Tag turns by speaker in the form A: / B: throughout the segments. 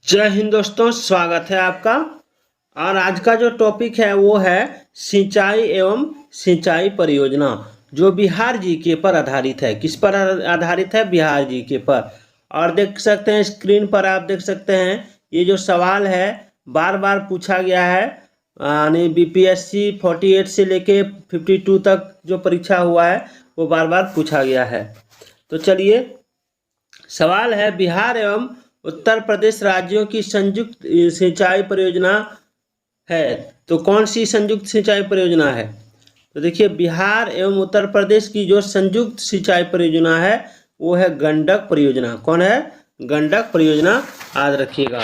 A: जय हिंद दोस्तों, स्वागत है आपका। और आज का जो टॉपिक है वो है सिंचाई एवं सिंचाई परियोजना, जो बिहार जीके पर आधारित है। किस पर आधारित है? बिहार जीके पर। और देख सकते हैं स्क्रीन पर, आप देख सकते हैं ये जो सवाल है बार बार पूछा गया है। यानी बीपीएससी 48 से लेके 52 तक जो परीक्षा हुआ है वो बार बार पूछा गया है। तो चलिए, सवाल है बिहार एवं उत्तर प्रदेश राज्यों की संयुक्त सिंचाई परियोजना है, तो कौन सी संयुक्त सिंचाई परियोजना है? तो देखिए, बिहार एवं उत्तर प्रदेश की जो संयुक्त सिंचाई परियोजना है वो है गंडक परियोजना। कौन है? गंडक परियोजना, याद रखिएगा।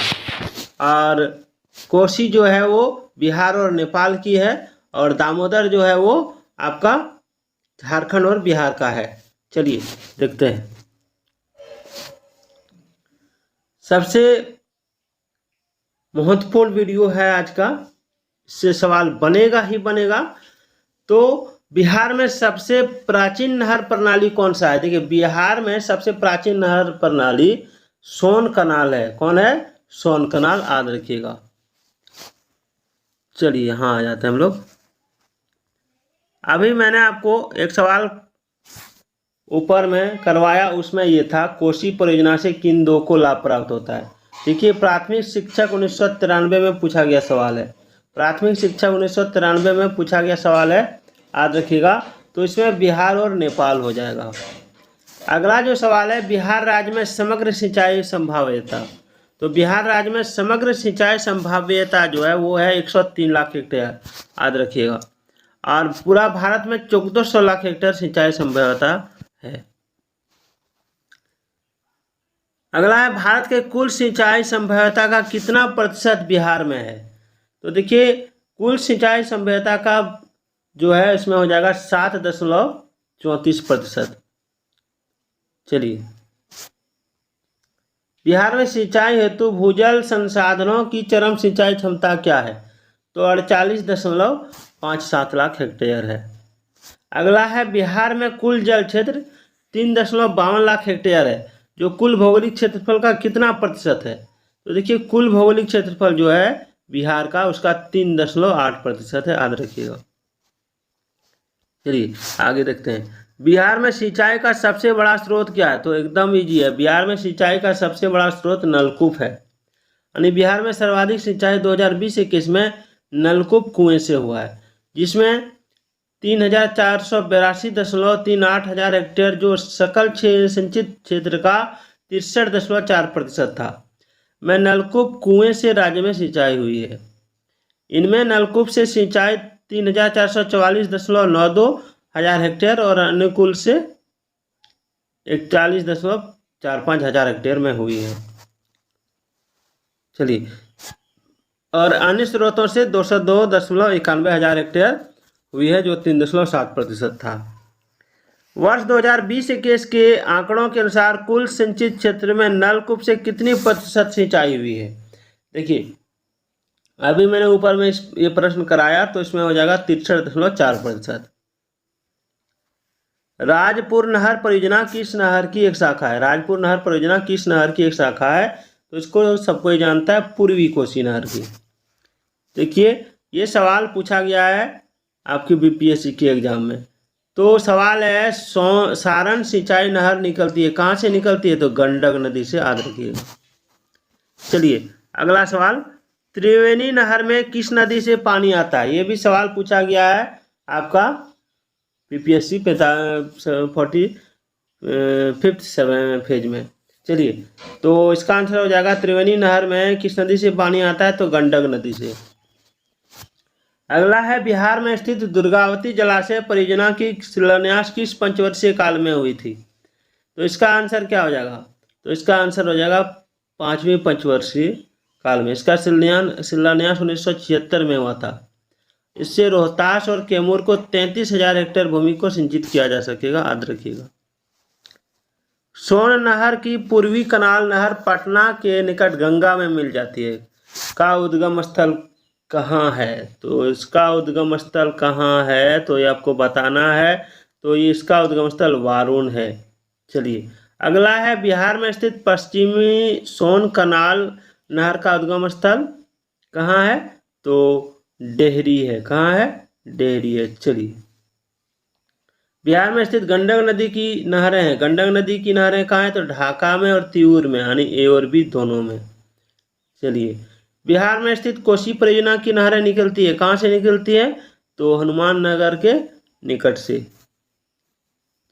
A: और कोसी जो है वो बिहार और नेपाल की है, और दामोदर जो है वो आपका झारखंड और बिहार का है। चलिए देखते हैं। सबसे महत्वपूर्ण वीडियो है आज का, इससे सवाल बनेगा ही बनेगा। तो बिहार में सबसे प्राचीन नहर प्रणाली कौन सा है? देखिए, बिहार में सबसे प्राचीन नहर प्रणाली सोन कनाल है। कौन है? सोन कनाल, याद रखिएगा। चलिए यहाँ आ जाते हैं हम लोग। अभी मैंने आपको एक सवाल ऊपर में करवाया, उसमें ये था कोसी परियोजना से किन दो को लाभ प्राप्त होता है। देखिए, प्राथमिक शिक्षक 1993 में पूछा गया सवाल है। प्राथमिक शिक्षक 1993 में पूछा गया सवाल है, याद रखिएगा। तो इसमें बिहार और नेपाल हो जाएगा। अगला जो सवाल है, बिहार राज्य में समग्र सिंचाई संभाव्यता। तो बिहार राज्य में समग्र सिंचाई संभाव्यता जो है वो है 103 लाख हेक्टेयर, याद रखिएगा। और पूरा भारत में 1400 लाख हेक्टेयर सिंचाई संभाव्यता है। अगला है, भारत के कुल सिंचाई संभाव्यता का कितना प्रतिशत बिहार में है? तो देखिए, कुल सिंचाई संभाव्यता का जो है इसमें हो जाएगा 7.34%। चलिए, बिहार में सिंचाई हेतु भूजल संसाधनों की चरम सिंचाई क्षमता क्या है? तो 48.57 लाख हेक्टेयर है। अगला है, बिहार में कुल जल क्षेत्र 3.52 लाख हेक्टेयर है, जो कुल भौगोलिक क्षेत्रफल का कितना प्रतिशत है? तो देखिए, कुल भौगोलिक क्षेत्रफल जो है बिहार का उसका 3.8% है, याद रखिएगा। चलिए आगे देखते हैं। बिहार में सिंचाई का सबसे बड़ा स्रोत क्या है? तो एकदम इजी है, बिहार में सिंचाई का सबसे बड़ा स्रोत नलकूप है। यानी बिहार में सर्वाधिक सिंचाई 2020-21 में नलकूप कुएं से हुआ है, जिसमें 3,482.38 हजार हेक्टेयर जो सकल सिंचित क्षेत्र का 63.4% था, में नलकूप कुएं से राज्य में सिंचाई हुई है। इनमें नलकूप से सिंचाई 3,444.92 हजार हेक्टेयर और अनुकूल से 41.45 हजार हेक्टेयर में हुई है। चलिए, और अन्य स्रोतों से 202.91 हजार हेक्टेयर हुई है, जो 3.7% था। वर्ष 2020-21 के आंकड़ों के अनुसार कुल सिंचित क्षेत्र में नलकूप से कितनी प्रतिशत सिंचाई हुई है? देखिए, अभी मैंने ऊपर में ये प्रश्न कराया तो इसमें हो जाएगा 63.4%। राजपुर नहर परियोजना किस नहर की एक शाखा है? राजपुर नहर परियोजना किस नहर की एक शाखा है? तो इसको सबको ही जानता है, पूर्वी कोसी नहर की। देखिए, ये सवाल पूछा गया है आपकी बीपीएससी के एग्जाम में। तो सवाल है, सारण सिंचाई नहर निकलती है, कहाँ से निकलती है? तो गंडक नदी से, याद रखिएगा। चलिए अगला सवाल, त्रिवेणी नहर में किस नदी से पानी आता है? ये भी सवाल पूछा गया है आपका बीपीएससी 45th फेज में। चलिए, तो इसका आंसर हो जाएगा त्रिवेणी नहर में किस नदी से पानी आता है? तो गंडक नदी से। अगला है, बिहार में स्थित दुर्गावती जलाशय परियोजना की शिलान्यास किस पंचवर्षीय काल में हुई थी? तो इसका आंसर क्या हो जाएगा? तो इसका आंसर हो जाएगा 5वीं पंचवर्षीय काल में। इसका शिलान्यास 1976 में हुआ था। इससे रोहतास और कैमूर को 33,000 हेक्टेयर भूमि को सिंचित किया जा सकेगा, याद रखिएगा। सोन नहर की पूर्वी कनाल नहर पटना के निकट गंगा में मिल जाती है, का उद्गम स्थल कहाँ है? तो इसका उद्गम स्थल कहाँ है तो ये आपको बताना है। तो ये इसका उद्गम स्थल वारुण है। चलिए अगला है, बिहार में स्थित पश्चिमी सोन कनाल नहर का उद्गम स्थल कहाँ है? तो डेहरी है। कहाँ है? डेहरी है। चलिए, बिहार में स्थित गंडक नदी की नहरें हैं। गंडक नदी की नहरें कहाँ हैं? तो ढाका में और तिऊर में, यानी ए और बी दोनों में। चलिए, बिहार में स्थित कोसी परियोजना की नहरें निकलती है। कहाँ से निकलती है? तो हनुमान नगर के निकट से।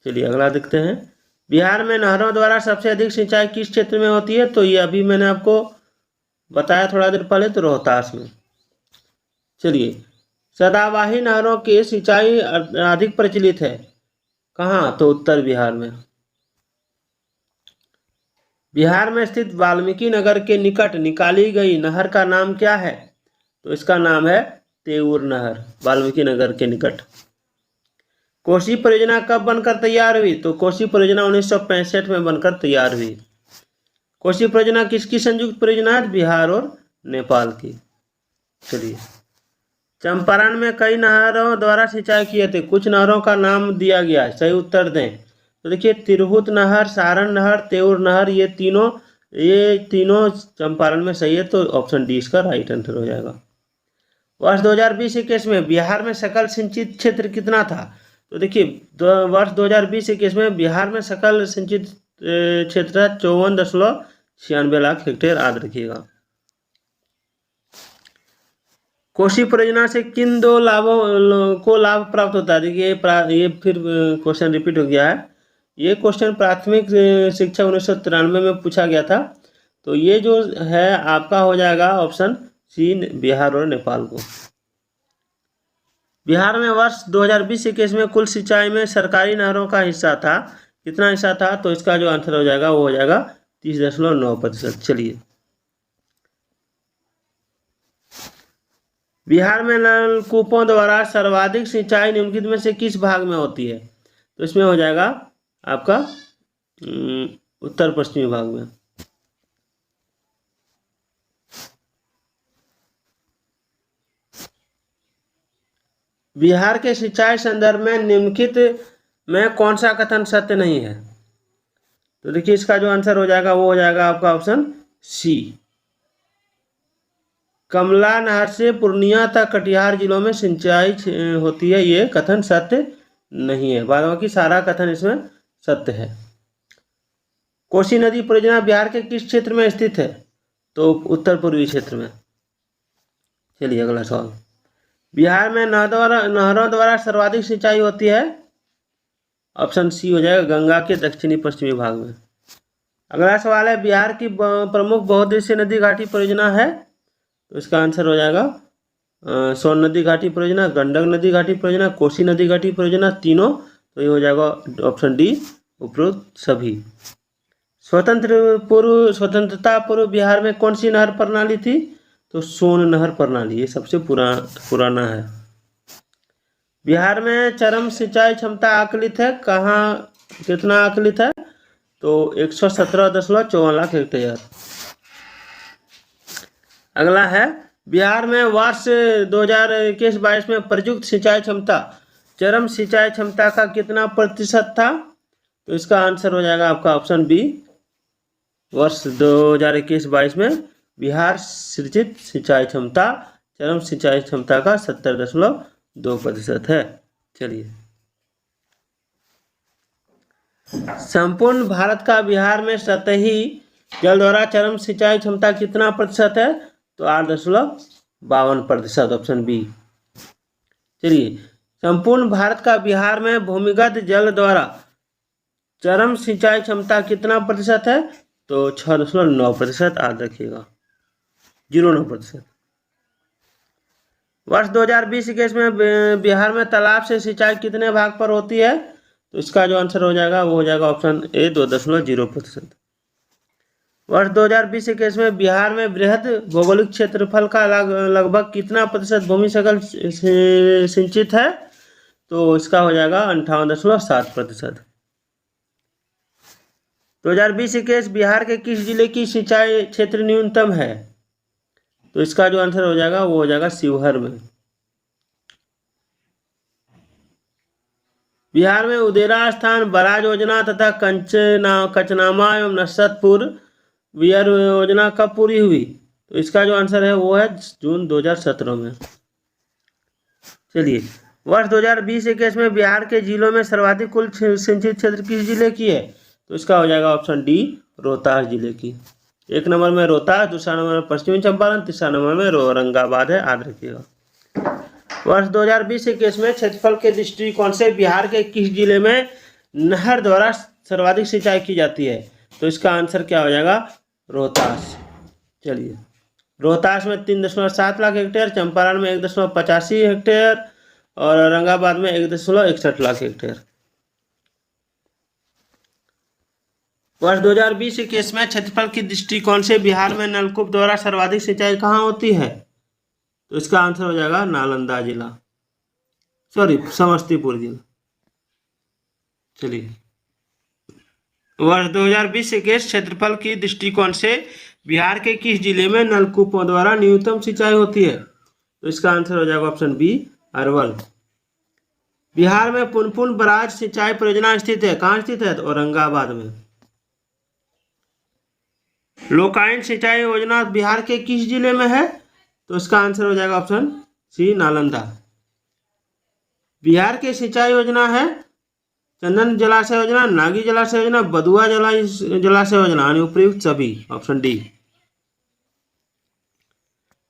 A: चलिए अगला देखते हैं। बिहार में नहरों द्वारा सबसे अधिक सिंचाई किस क्षेत्र में होती है? तो ये अभी मैंने आपको बताया थोड़ा देर पहले, तो रोहतास में। चलिए, सदाबहार नहरों की सिंचाई अधिक प्रचलित है। कहाँ? तो उत्तर बिहार में। बिहार में स्थित वाल्मीकि नगर के निकट निकाली गई नहर का नाम क्या है? तो इसका नाम है तेऊर नहर, वाल्मीकि नगर के निकट। कोसी परियोजना कब बनकर तैयार हुई? तो कोसी परियोजना 1965 में बनकर तैयार हुई। कोसी परियोजना किसकी संयुक्त परियोजना है? बिहार और नेपाल की। चलिए, चंपारण में कई नहरों द्वारा सिंचाई किए थे, कुछ नहरों का नाम दिया गया है, सही उत्तर दें। तो देखिए, तिरहुत नहर, सारण नहर, तेऊर नहर, ये तीनों चंपारण में सही है, तो ऑप्शन डी इसका राइट आंसर हो जाएगा। वर्ष 2020-21 में बिहार में सकल सिंचित क्षेत्र कितना था? तो देखिए, वर्ष 2020-21 में बिहार में सकल सिंचित क्षेत्र 54.96 लाख हेक्टेयर, याद रखिएगा। कोसी परियोजना से किन दो लाभों को लाभ प्राप्त होता है? देखिए, ये फिर क्वेश्चन रिपीट हो गया है। ये क्वेश्चन प्राथमिक शिक्षा 1993 में पूछा गया था। तो ये जो है आपका हो जाएगा ऑप्शन सी, बिहार और नेपाल को। बिहार में वर्ष 2020-21 में कुल सिंचाई में सरकारी नहरों का हिस्सा था, कितना हिस्सा था? तो इसका जो आंसर हो जाएगा वो हो जाएगा 30.9%। चलिए, बिहार में नलकूपों द्वारा सर्वाधिक सिंचाई निम्नलिखित में से किस भाग में होती है? तो इसमें हो जाएगा आपका उत्तर पश्चिमी भाग में। बिहार के सिंचाई संदर्भ में निम्नलिखित में कौन सा कथन सत्य नहीं है? तो देखिए, इसका जो आंसर हो जाएगा वो हो जाएगा आपका ऑप्शन सी, कमला नहर से पूर्णिया तक कटिहार जिलों में सिंचाई होती है, ये कथन सत्य नहीं है। बाद बाकी सारा कथन इसमें सत्य है। कोसी नदी परियोजना बिहार के किस क्षेत्र में स्थित है? तो उत्तर पूर्वी क्षेत्र में। चलिए अगला सवाल। बिहार में नहरों द्वारा सर्वाधिक सिंचाई होती है, ऑप्शन सी हो जाएगा, गंगा के दक्षिणी पश्चिमी भाग में। अगला सवाल है, बिहार की प्रमुख बहुउद्देशीय नदी घाटी परियोजना है? तो इसका आंसर हो जाएगा सोन नदी घाटी परियोजना, गंडक नदी घाटी परियोजना, कोसी नदी घाटी परियोजना, तीनों। तो ये हो जाएगा ऑप्शन डी, उपरोक्त सभी। स्वतंत्रता पूर्व बिहार में कौन सी नहर प्रणाली थी? तो सोन नहर प्रणाली, ये सबसे पुराना है। बिहार में चरम सिंचाई क्षमता आकलित है, कहाँ कितना आकलित है? तो 117.54 लाख हेक्टेयर। अगला है, बिहार में वर्ष 2021-22 में प्रयुक्त सिंचाई क्षमता चरम सिंचाई क्षमता का कितना प्रतिशत था? तो इसका आंसर हो जाएगा आपका ऑप्शन बी, वर्ष 2021-22 में बिहार सृजित सिंचाई क्षमता चरम सिंचाई क्षमता का 70.2% है। चलिए, संपूर्ण भारत का बिहार में सतही जल द्वारा चरम सिंचाई क्षमता कितना प्रतिशत है? तो 8.52%, ऑप्शन बी। चलिए, संपूर्ण भारत का बिहार में भूमिगत जल द्वारा चरम सिंचाई क्षमता कितना प्रतिशत है? तो 6.9%, याद रखिएगा, 0.9%। वर्ष 2020-21 में बिहार में तालाब से सिंचाई कितने भाग पर होती है? तो इसका जो आंसर हो जाएगा वो हो जाएगा ऑप्शन ए, 2.0%। वर्ष 2020-21 में बिहार में बृहद भौगोलिक क्षेत्रफल का लगभग कितना प्रतिशत भूमि सकल सिंचित है? तो इसका हो जाएगा 58.7%। 2020-21 बिहार के किस जिले की सिंचाई क्षेत्र न्यूनतम है? तो इसका जो आंसर हो जाएगा वो हो जाएगा शिवहर में। बिहार में उदेरा स्थान, बराज योजना तथा कचनामा एवं नसरतपुर वियर योजना कब पूरी हुई? तो इसका जो आंसर है वो है जून 2017 में। चलिए, वर्ष 2020-21 में बिहार के जिलों में सर्वाधिक कुल सिंचित क्षेत्र किस जिले की है? तो इसका हो जाएगा ऑप्शन डी, रोहतास जिले की। 1 नंबर में रोहतास, दूसरा नंबर में पश्चिमी चंपारण, तीसरा नंबर में औरंगाबाद है, याद रखिएगा। वर्ष 2020-21 में क्षेत्रफल के दृष्टिकोण से बिहार के किस जिले में नहर द्वारा सर्वाधिक सिंचाई की जाती है? तो इसका आंसर क्या हो जाएगा? रोहतास। चलिए, रोहतास में 3.7 लाख हेक्टेयर, चंपारण में 1.85 हेक्टेयर और औरंगाबाद में 1.61 लाख हेक्टेयर। वर्ष 2020-21 में क्षेत्रफल की दृष्टिकोण से बिहार में नलकूप द्वारा सर्वाधिक सिंचाई कहाँ होती है? तो इसका आंसर हो जाएगा नालंदा जिला, समस्तीपुर जिला। चलिए, वर्ष 2020-21 क्षेत्रफल की दृष्टिकोण से बिहार के किस जिले में नलकूपों द्वारा न्यूनतम सिंचाई होती है? तो इसका आंसर हो जाएगा ऑप्शन बी, अरवल। बिहार में पुनपुन बराज सिंचाई परियोजना स्थित है, कहाँ स्थित है? तो औरंगाबाद में। लोकायन सिंचाई योजना बिहार के किस जिले में है? तो इसका आंसर हो जाएगा ऑप्शन सी, नालंदा। बिहार की सिंचाई योजना है चंदन जलाशय योजना, नागी जलाशय योजना, बदुआ जलाशय योजना, यानी उपयुक्त सभी, ऑप्शन डी।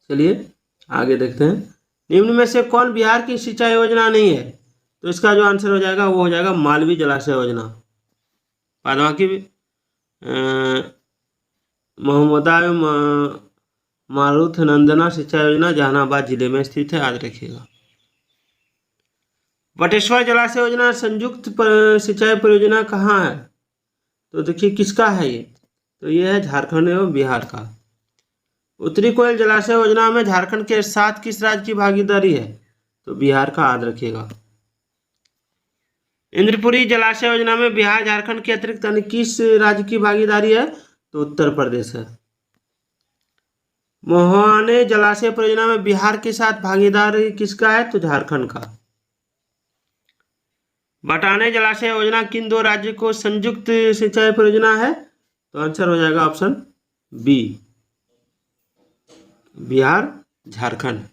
A: चलिए आगे देखते हैं, निम्न में से कौन बिहार की सिंचाई योजना नहीं है? तो इसका जो आंसर हो जाएगा वो हो जाएगा मालवी जलाशय योजना। पादवा की मोहम्मदा मारुथ नंदना सिंचाई योजना जहानाबाद जिले में स्थित है, याद रखिएगा। बटेश्वर जलाशय योजना संयुक्त सिंचाई परियोजना कहाँ है? तो देखिए किसका है ये? तो ये है झारखंड एवं बिहार का। उत्तरी कोयल जलाशय योजना में झारखंड के साथ किस राज्य की भागीदारी है? तो बिहार का, याद रखिएगा। इंद्रपुरी जलाशय योजना में बिहार झारखंड के अतिरिक्त अन्य किस राज्य की भागीदारी है? तो उत्तर प्रदेश है। मोहाने जलाशय परियोजना में बिहार के साथ भागीदारी किसका है? तो झारखंड का। बटाने जलाशय योजना किन 2 राज्यों को संयुक्त सिंचाई परियोजना है? तो आंसर हो जाएगा ऑप्शन बी, बिहार झारखंड।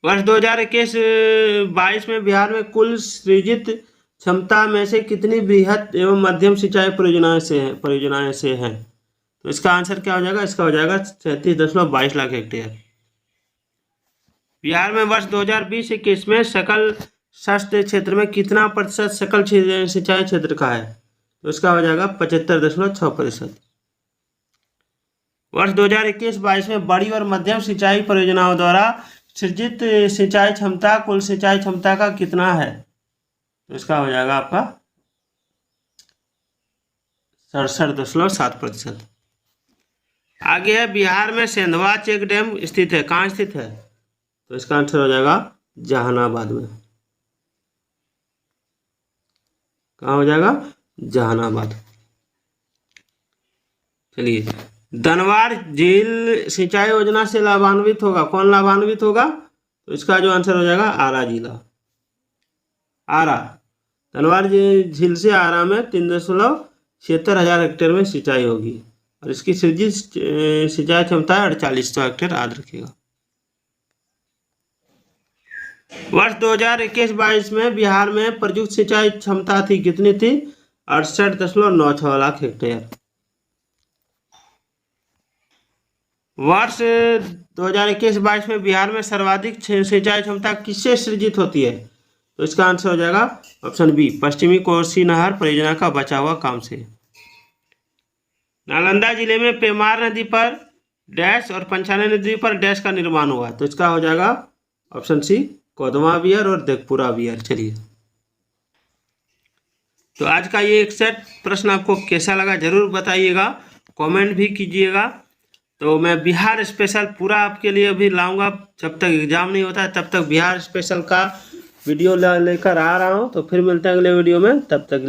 A: वर्ष 2021-22 में बिहार में कुल सृजित क्षमता में से कितनी बृहद एवं मध्यम सिंचाई परियोजनाएं से हैं? तो इसका आंसर क्या हो जाएगा? इसका हो जाएगा 37.22 लाख हेक्टेयर। बिहार में वर्ष 2020-21 में सकल शास्त्रीय क्षेत्र में कितना प्रतिशत सकल सिंचाई क्षेत्र का है? तो इसका हो जाएगा 75.6%। वर्ष 2021-22 में बड़ी और मध्यम सिंचाई परियोजनाओं द्वारा सृजित सिंचाई क्षमता कुल सिंचाई क्षमता का कितना है? तो इसका हो जाएगा आपका 67.7%। आगे है, बिहार में सेंधवा चेक डैम स्थित है, कहाँ स्थित है? तो इसका आंसर हो जाएगा जहानाबाद में। कहाँ हो जाएगा? जहानाबाद। चलिए, धनवार झील सिंचाई योजना से लाभान्वित होगा, कौन लाभान्वित होगा? तो इसका जो आंसर हो जाएगा आरा जिला। आरा, धनवार झील से आरा में 3.76 हजार हेक्टेयर में सिंचाई होगी और इसकी सृजित सिंचाई क्षमता है 4800 हेक्टेयर, याद रखिएगा। वर्ष 2021-22 में बिहार में प्रयुक्त सिंचाई क्षमता थी, कितनी थी? 68.96 लाख हेक्टेयर। वर्ष 2021-22 में बिहार में सर्वाधिक सिंचाई क्षमता किससे सृजित होती है? तो इसका आंसर हो जाएगा ऑप्शन बी, पश्चिमी कोसी नहर परियोजना का बचा हुआ काम से। नालंदा जिले में पेमार नदी पर डैश और पंचाने नदी पर डैश का निर्माण हुआ, तो इसका हो जाएगा ऑप्शन सी, कोदमा बियर और देखपुरा बियर। चलिए, तो आज का ये एक सेट प्रश्न आपको कैसा लगा जरूर बताइएगा, कमेंट भी कीजिएगा। तो मैं बिहार स्पेशल पूरा आपके लिए अभी लाऊंगा, जब तक एग्जाम नहीं होता है तब तक बिहार स्पेशल का वीडियो लेकर आ रहा हूँ। तो फिर मिलते हैं अगले वीडियो में, तब तक